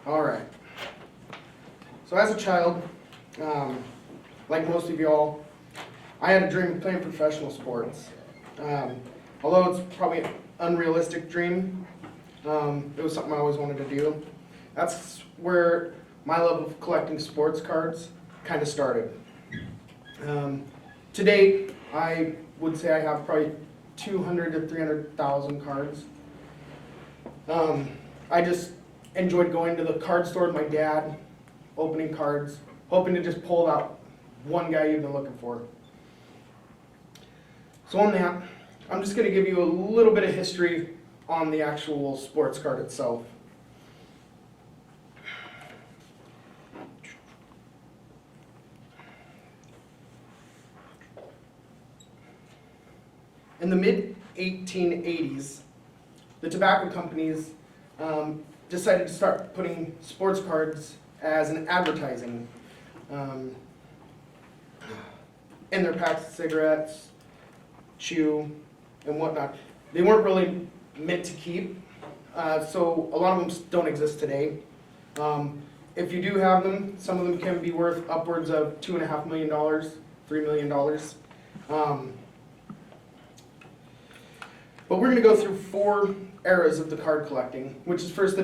All right. So as a child, like most of y'all, I had a dream of playing professional sports. Although it's probably an unrealistic dream, it was something I always wanted to do. That's where my love of collecting sports cards kind of started. To date, I would say I have probably 200 to 300,000 cards. I just enjoyed going to the card store with my dad, opening cards, hoping to just pull out one guy you've been looking for. So on that, I'm just going to give you a little bit of history on the actual sports card itself. In the mid-1880s, the tobacco companies decided to start putting sports cards as an advertising in their packs of cigarettes, chew, and whatnot. They weren't really meant to keep, so a lot of them don't exist today. If you do have them, some of them can be worth upwards of $2.5 million, $3 million. But we're going to go through 4 eras of the card collecting, which is first the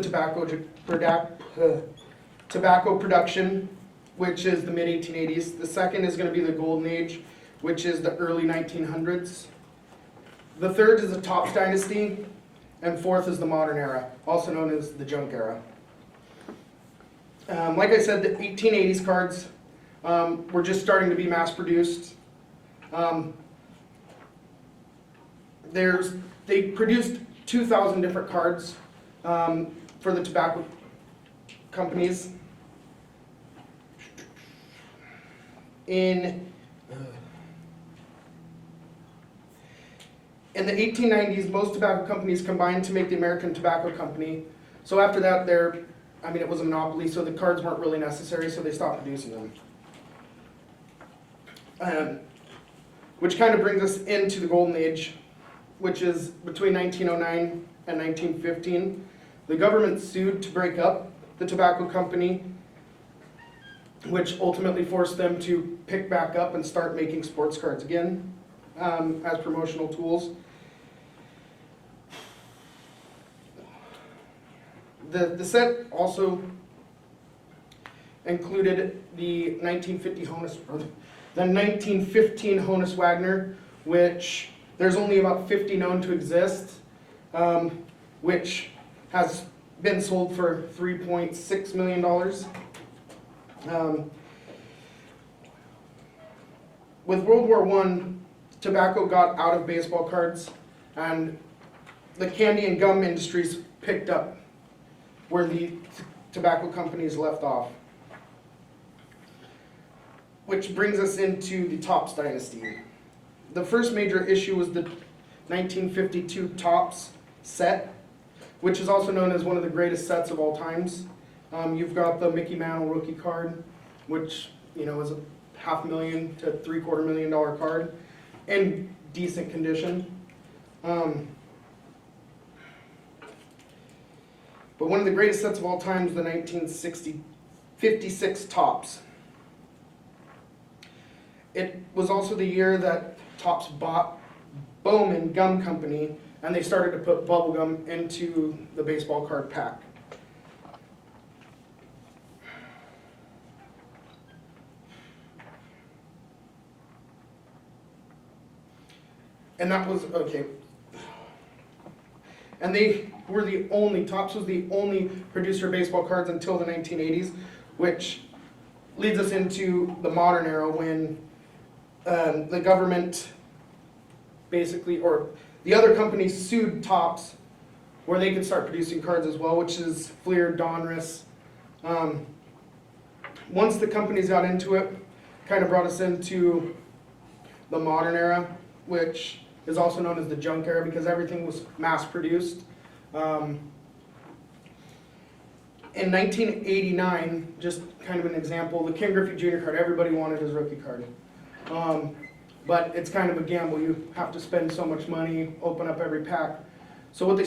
tobacco production, which is the mid-1880s. The second is going to be the Golden Age, which is the early 1900s. The third is the Topps Dynasty, and fourth is the Modern Era, also known as the Junk Era. Like I said, the 1880s cards were just starting to be mass-produced. They produced 2,000 different cards for the tobacco companies. In the 1890s, most tobacco companies combined to make the American Tobacco Company. So after that, it was a monopoly, so the cards weren't really necessary, so they stopped producing them. Which kind of brings us into the Golden Age, which is between 1909 and 1915. The government sued to break up the tobacco company, which ultimately forced them to pick back up and start making sports cards again as promotional tools. The set also included the 1915 Honus Wagner, which there's only about 50 known to exist, which has been sold for $3.6 million. With World War I, tobacco got out of baseball cards, and the candy and gum industries picked up where the tobacco companies left off. Which brings us into the Topps Dynasty. The first major issue was the 1952 Topps set, which is also known as one of the greatest sets of all times. You've got the Mickey Mantle rookie card, which is a $500,000 to $750,000 card in decent condition. But one of the greatest sets of all time is the 1956 Topps. It was also the year that Topps bought Bowman Gum Company, and they started to put bubble gum into the baseball card pack. And that was, okay. And Topps was the only producer of baseball cards until the 1980s, which leads us into the modern era when the government basically, or the other companies sued Topps where they could start producing cards as well, which is Fleer, Donruss. Once the companies got into it, kind of brought us into the modern era, which is also known as the junk era because everything was mass-produced. In 1989, just kind of an example, the Ken Griffey Jr. card, everybody wanted his rookie card. But it's kind of a gamble. You have to spend so much money, open up every pack. So what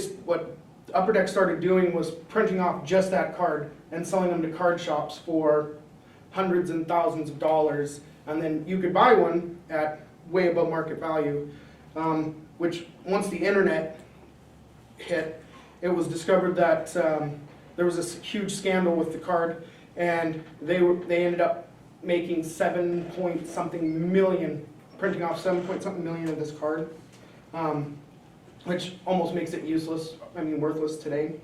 Upper Deck started doing was printing off just that card and selling them to card shops for hundreds and thousands of dollars. And then you could buy one at way above market value, which once the internet hit, it was discovered that there was a huge scandal with the card, and they ended up making 7-point-something million, printing off 7-point-something million of this card, which almost makes it useless, I mean worthless today.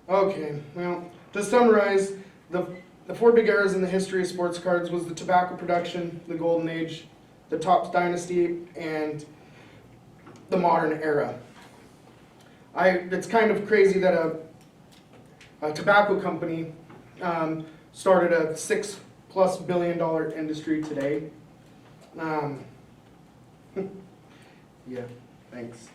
Okay, well, to summarize, the 4 big eras in the history of sports cards was the tobacco production, the golden age, the Topps dynasty, and the modern era. It's kind of crazy that a tobacco company started a $6+ billion industry today. Yeah, thanks.